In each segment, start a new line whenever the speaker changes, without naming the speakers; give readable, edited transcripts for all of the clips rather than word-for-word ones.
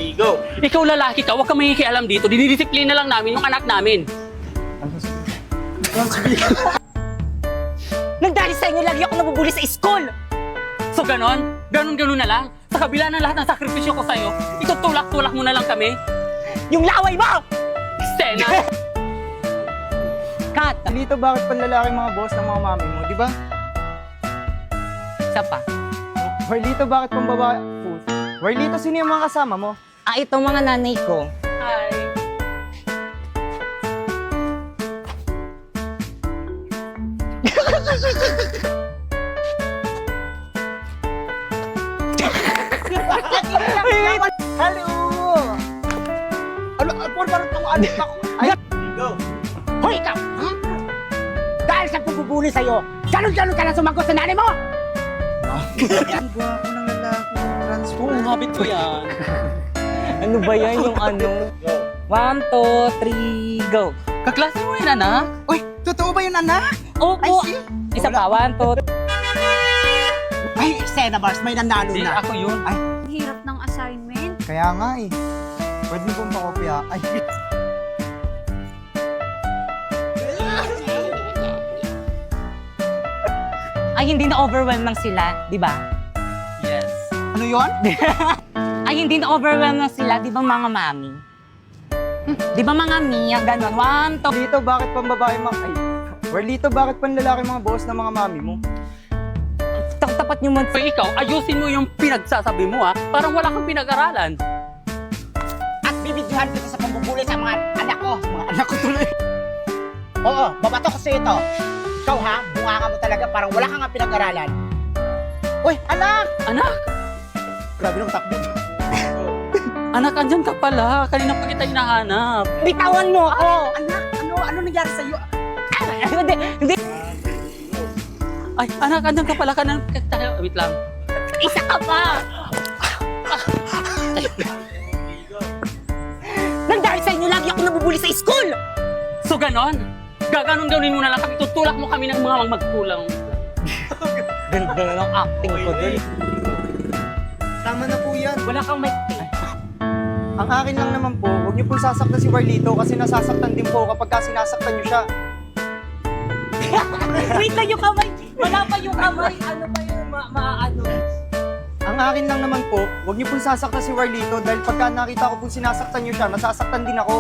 Ligo.
Ikaw lalaki ka, huwag kang makikialam dito. Dinidisiplina lang namin yung anak namin.
Nagdahil sa inyo, lagi ako nabubuli sa school!
So ganon? Ganon na lang? Sa kabila ng lahat ng sakripisyo ko sa'yo, itutulak-tulak mo na lang kami?
Yung laway mo!
Sena!
Kat!
Dito bakit panlalaki mga boss ng mga mami mo, di ba?
Isa pa.
Warlito, bakit pang babae? Warlito, sino yung mga kasama mo?
Ito mga nanay ko.
Hi!
Hello! Ano, parang itong anak ako. Ay,
Ligo.
Hoy, ikaw! Dahil sa pupubuli sa'yo, galon-galon ka lang sumagot sa nanay mo!
gwapo ng lalaki. Transfer.
Oo, habit ko yan.
Ano ba yan yung ano?
Go.
1, 2, 3, go!
Kaklase mo yan, anak?
Uy, totoo ba yun, anak?
Opo! Isa pa, 1, 2,
Ay, Sena Bars, may nanalo
Hindi,
na.
ako yun.
Ay,
Hirap ng assignment.
kaya nga eh. Pwede mo pong pakopya. Ay,
Ay, hindi na-overwhelm lang sila, di ba?
Yes.
ano yun?
Ay, hindi na-overwhelm lang sila, di ba mga mami? Di ba mga Mia, ganon? 1, 2,
Dito, bakit pang babae mga... Ay, Warlito, bakit pang lalaki mga boss ng mga mami mo?
tapat nyo mo.
Pag ikaw, ayusin mo yung pinagsasabi mo, ha? Parang wala kang pinag-aralan.
At bibidyohan kita sa pambubuli sa mga anak ko. Mga anak ko tuloy. Oo, babato ko sa ito. Ikaw ha, bunganga mo talaga, parang wala kang nga pinag-aralan. Uy, anak!
Anak!
Grabe nung takbo.
Anak, andyan ka pala. Kanina pa kita hinahanap.
Bitawan mo ako!
Anak, ano nangyari sa'yo?
Hindi.
Ay, anak, andyan ka pala. Kanina wait lang.
Isa ka pa! Nagdahil sa inyo, lagi ako nabubuli sa school!
So, ganon? Gaganon-ganonin mo na lang kami. Tutulak mo kami ng mga magkulang.
Ganda na ng acting ko dun.
Tama na po yan.
Wala kang may...
Ang akin lang naman po, huwag niyo pong sasaktan si Warlito kasi nasasaktan din po kapag sinasaktan niyo siya.
Wait lang yung kamay! Wala pa yung kamay! Ano pa yung maano?
Ang akin lang naman po, huwag niyo pong sasaktan si Warlito dahil pagka nakita ko pong sinasaktan niyo siya, nasasaktan din ako.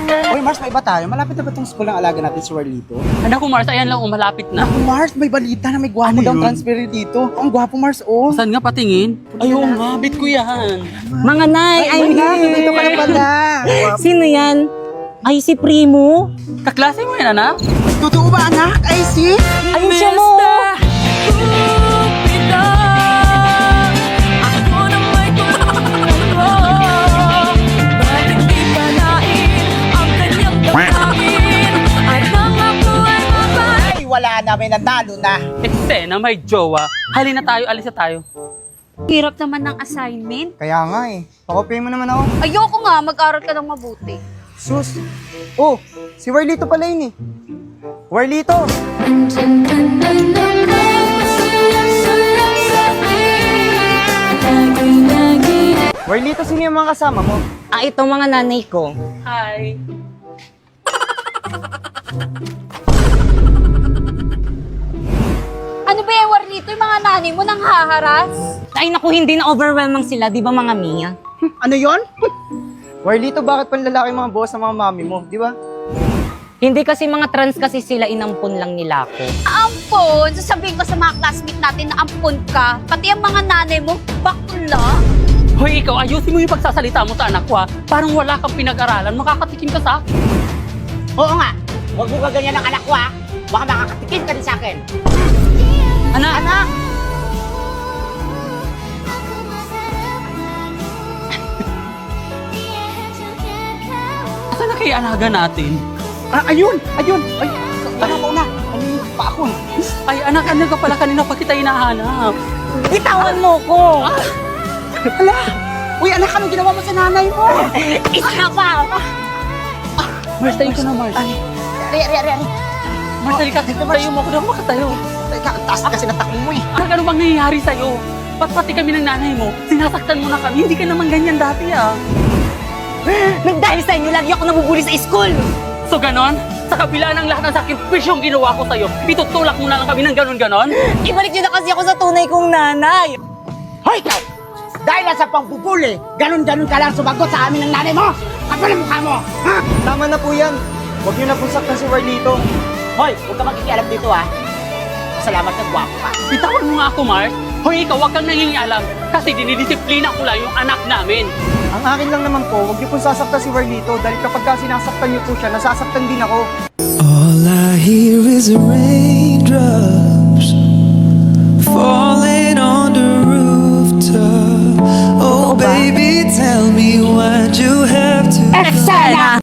Uy, Mars, may iba tayo. Malapit na ba itong school ng alaga natin si Warlito?
Anak ko, Mars, ayan lang, malapit na.
Naku, Mars, may balita na may gwapo daw transfer dito. Ang gwapo, Mars, oh.
Saan nga patingin? Ayaw nga, bit ko yan.
Mga nay, ay
Dito ka na pala.
Sino yan? Ay, si Primo?
Kaklase mo yan, anak?
Totoo ba, anak? Ay, si?
Ayun siya mo!
Ay, wala na, may nandalo na.
Sena, may jowa. Halina tayo, alis na tayo.
Hirap naman ng assignment.
Kaya nga eh, pakopyahin mo naman ako.
Ayoko nga, mag-aral ka ng mabuti.
Sus! Oh, si Warlito pala yun eh. Warlito! Warlito, sino yung mga kasama mo?
Ito mga nanay ko.
Hi.
Ano ba yung Warlito? Yung mga nanay mo nang haharas?
Ay naku, hindi na-overwhelm lang sila, di ba mga Mia?
Ano yon?
Warlito, bakit panlalaki mga boss ng mga mami mo, di ba?
Hindi kasi mga trans kasi sila, inampun lang nila ako.
Ampon! Sasabihin ko sa mga classmate natin na ampon ka. Pati ang mga nanay mo, bakla.
Hoy, ikaw, ayusin mo yung pagsasalita mo sa anak ko, ha? Parang wala kang pinag-aralan. Makakatikim ka sa akin.
Oo nga. Huwag mo gaganyan ang anak ko, ha? Baka makakatikim ka din sa akin.
Anak!
Anak!
Saan na kaya alaga natin?
Ayun! Ayun! Ay, ako na. Kanina pa ako.
Ay, anak, ano ka pala kanina pa kita hinahanap?
Bitawan mo ko!
Uy, anak, anong ginawa mo sa nanay mo?
Isa pa!
Mars, tayo ka na, Mars.
Ari.
Mars, halika. Tayo mo ako na makatayo.
Teka, ang taas kasi ng takbo mo eh.
Ano bang nangyayari sa'yo? Ba't pati kami ng nanay mo? Sinasaktan mo na kami. Hindi ka naman ganyan dati ah.
Nang dahil sa inyo, lagi ako nabubuli sa school!
So ganon? Sa kabila ng lahat ng sakripisyong ginawa ko sa'yo, itutulak mo na lang kami ng ganon-ganon?
Ibalik niyo na kasi ako sa tunay kong nanay!
Hoy, ikaw! Dahil lang sa pangbubuli, ganun-ganun ka lang sumagot sa amin ng nanay mo! Kapal ang mukha mo! Ha?
Tama na po yan. Huwag niyo na pong saktan si Warlito.
Hoy, huwag ka makikialam dito ha. Salamat na gwapo ka.
Bitawan mo nga ako, Mars. Hoy, ikaw, huwag kang nangingialam. Kasi dinidisiplina ko lang yung anak namin.
Ang akin lang naman po, huwag niyo pong sasaktan si Warlito dahil kapag ka sinasaktan niyo po siya, nasasaktan din ako.
All I hear is raindrops falling on the rooftop. Oh baby, tell me why'd you have to
Eksena!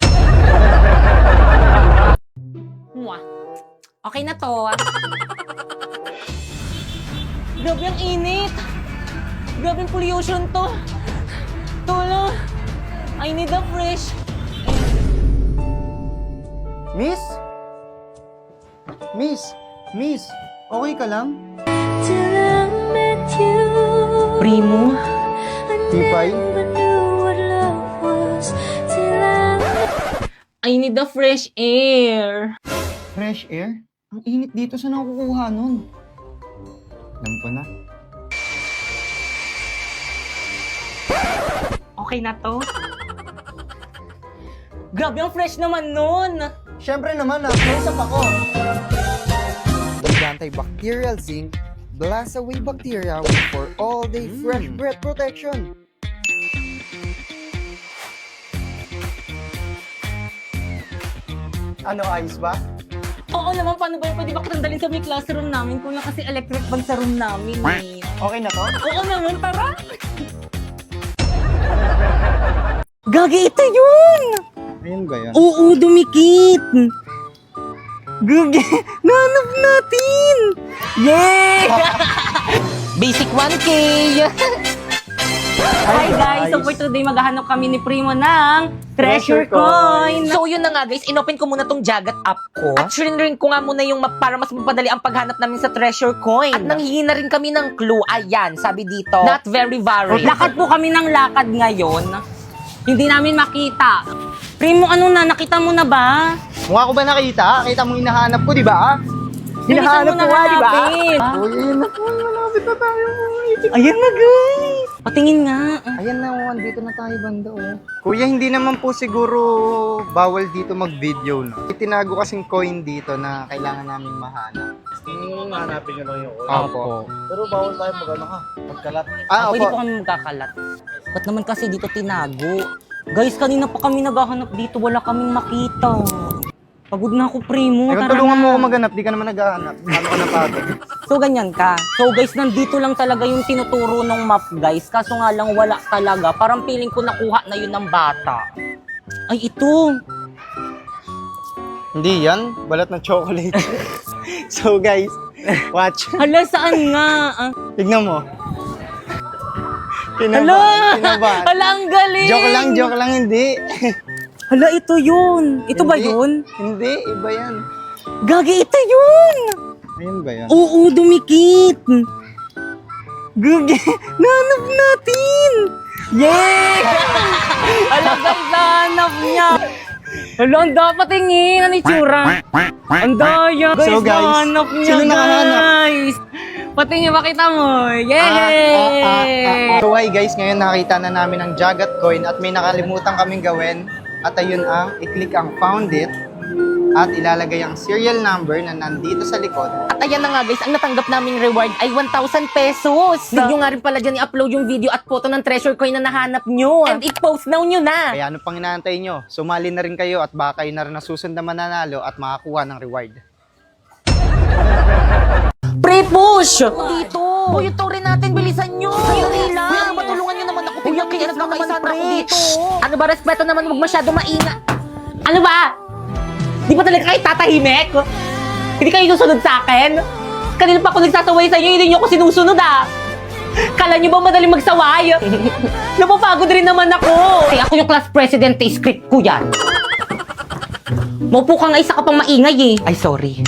Mwah. Okay na to. Grabe ang init. Grabe ang pollution to. Tulong. I need a fresh.
Miss? Miss? Miss? Okay ka lang?
Primo.
Tipay?
I need a fresh air.
Fresh air? Ang init dito, saan ako kukuha nun? Alam ko na.
Okay na to. Grabe ang fresh naman nun.
Siyempre naman, close-up ako. With antibacterial zinc, blast away bacteria for all-day fresh breath protection. Ano, ayos ba?
Oo naman, paano ba yun? Pwede ba kitang sa may classroom namin? Kung kasi electric fan sa room namin eh.
Okay na to?
Oo naman, tara! Gagi, ito yun!
Ayun ba yan?
Oo, dumikit! Gagi, nanap natin! Yay! Basic 1K! Hi guys! So for today, maghahanap kami ni Primo ng Treasure Coin! So yun na nga guys, inopen ko muna tong Jagat app ko. At rin ko nga muna yung map para mas mapadali ang paghanap namin sa Treasure Coin. At nanghingi na rin kami ng clue. Ayan, sabi dito, not very varied. Lakad po kami ng lakad ngayon. Hindi namin makita. Primo, ano na? Nakita mo na ba?
Mukha ko ba nakita? Kita mo hinahanap ko, di ba? Hinahanap ko nga, di ba? Uy, ayun na po. Malapit na tayo.
Ayan na guys! Patingin nga.
Ayan na, dito na tayo banda, oh. Kuya, hindi naman po siguro bawal dito mag-video, no? Itinago kasing coin dito na kailangan namin mahanap.
Hanapin nyo lang yung
Opo.
Pero bawal tayo magano ka, magkalat.
Ah,
Pwede po
opo.
kami magkakalat. Ba't naman kasi dito tinago? Guys, kanina pa kami naghahanap dito. Wala kaming makita. Pagod na ako, Primo.
Kung
Tara
tulungan
na.
mo ako maghanap, di ka naman naghahanap. Ano ka napagod?
So, ganyan ka. So, guys, nandito lang talaga yung tinuturo ng map, guys. Kaso nga lang, wala talaga. Parang feeling ko nakuha na yun ng bata. Ay, ito.
Hindi yan. Balat ng chocolate. So guys, watch.
Hala, saan nga?
Tignan mo.
Hala!
Kinabahan.
Hala, ang galing!
Joke lang, hindi.
Hala, ito yun. Ito ba
Hindi.
yun?
Hindi, iba yan.
Gagi, ito yun!
Ayun ba yan?
Oo, dumikit. Gagi, nanap natin! Yay! Hala, guys, nanap niya. Hala, ang dapat tingin. Ano yung tsura? Ang daya. Guys,
So, guys,
nanap niya,
sino nakahanap?
guys. Pati niya, makita mo. Yay!
So hi guys, ngayon nakita na namin ang Jagat coin at may nakalimutan kaming gawin. At ayun ang, i-click ang found it at ilalagay ang serial number na nandito sa likod.
At ayan na nga guys, ang natanggap naming reward ay 1,000 pesos. Need nyo nga rin pala dyan i-upload yung video at photo ng treasure coin na nahanap nyo. And i-post now nyo na.
Kaya ano pang inaantay nyo? Sumali na rin kayo at baka kayo na rin nasusunod na mananalo at makakuha ng reward.
Pre-push! Dito! Uy, ito rin natin, bilisan nyo! Ayun lang! Kuya, matulungan nyo naman ako. Kuya, kaya nagkakaisa na ako dito. Ano ba, respeto naman, huwag masyado maingat. Ano ba? Di ba talaga kayo tatahimik? Hindi kayo susunod sa akin? Kanina pa ako nagsasaway sa inyo, hindi nyo ako sinusunod ah! Kala nyo ba madaling magsaway? Napapagod rin naman ako! Kaya ako yung class president, script ko yan. Maupo ka nga, isa ka pang maingay eh. Ay, sorry.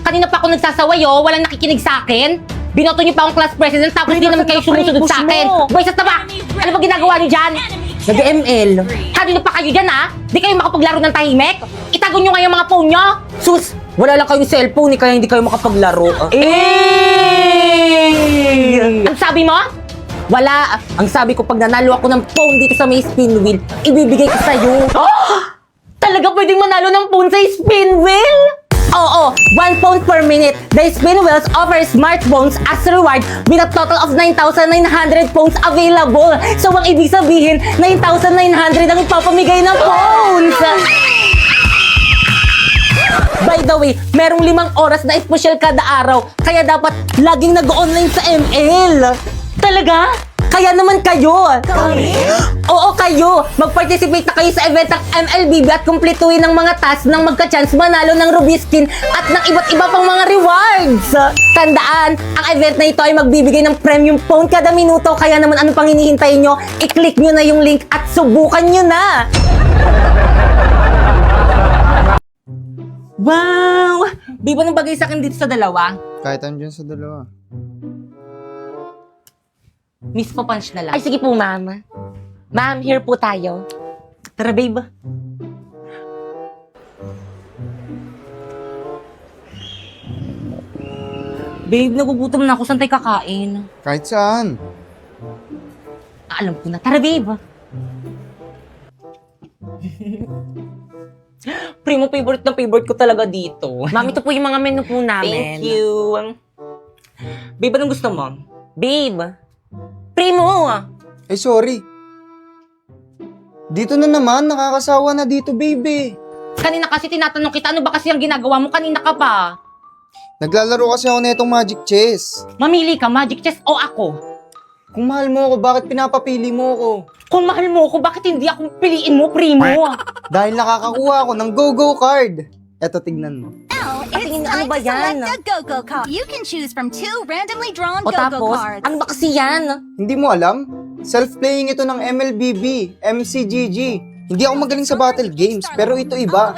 Kanina pa ako nagsasaway, oh. Walang nakikinig sa akin. Binoto niyo pa akong class president tapos di naman kayo sumusunod sa akin. Boys, at ba? Ano ba ginagawa niyo dyan? Nag-ML. Kanina pa kayo dyan, ha? Di kayo makapaglaro ng tahimik? Itago niyo nga yung mga phone niyo. Sus, wala lang kayong cellphone, kaya hindi kayo makapaglaro. Ang sabi mo? Wala. Ang sabi ko, pag nanalo ako ng phone dito sa may spin wheel, ibibigay ko sa'yo. Talaga pwedeng manalo ng phone sa spin wheel? Oo, 1 phone per minute. The spin wheels offer smartphones as reward with a total of 9,900 phones available. So, ang ibig sabihin, 9,900 ang ipapamigay ng phones. By the way, merong 5 oras na espesyal kada araw. Kaya dapat laging nag-online sa ML. Talaga? Kaya naman kayo. Oo, kayo. Mag-participate na kayo sa event ng MLBB at kumpletuhin ng mga tasks nang magka-chance manalo ng Ruby Skin at ng iba't iba pang mga rewards. Tandaan, ang event na ito ay magbibigay ng premium phone kada minuto. Kaya naman ano pang hinihintay nyo? I-click nyo na yung link at subukan nyo na. Wow! Di ba nang bagay sa akin dito sa dalawa?
Kahit andyan sa dalawa.
Miss po punch na lang. Ay, sige po, ma'am. Ma'am, here po tayo. Tara, babe. Babe, nagugutom na ako. Saan tayo kakain?
Kahit saan.
Alam ko na. Tara, babe. Primo, favorite na favorite ko talaga dito. Ma'am, ito po yung mga menu po namin. Thank you. Babe, anong gusto mo? Babe. Primo!
Eh, sorry. Dito na naman, nakakasawa na dito, baby.
Kanina kasi tinatanong kita, ano ba kasi ang ginagawa mo? Kanina ka pa.
Naglalaro kasi ako na itong Magic Chess.
Mamili ka, Magic Chess o ako?
Kung mahal mo ako, bakit pinapapili mo ako?
Kung mahal mo ako, bakit hindi ako piliin mo, Primo?
Dahil nakakakuha ako ng Go-Go card. Eto, tignan mo.
Tingin, ano ba yan?
Select a Go-Go card. You can choose from 2 randomly drawn
O
Go-Go
tapos,
cards.
ano ba kasi yan?
Hindi mo alam? Self-playing ito ng MLBB, MCGG. Hindi ako magaling sa battle games, pero ito iba.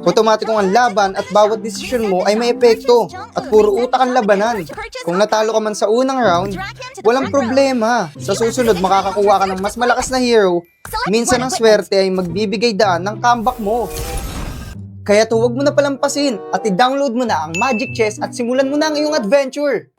Otomatikong ang laban at bawat desisyon mo ay may epekto at puro utak ang labanan. Kung natalo ka man sa unang round, walang problema. Sa susunod, makakakuha ka ng mas malakas na hero. Minsan ang swerte ay magbibigay daan ng comeback mo. Kaya huwag mo na palampasin at i-download mo na ang Magic Chess at simulan mo na ang iyong adventure.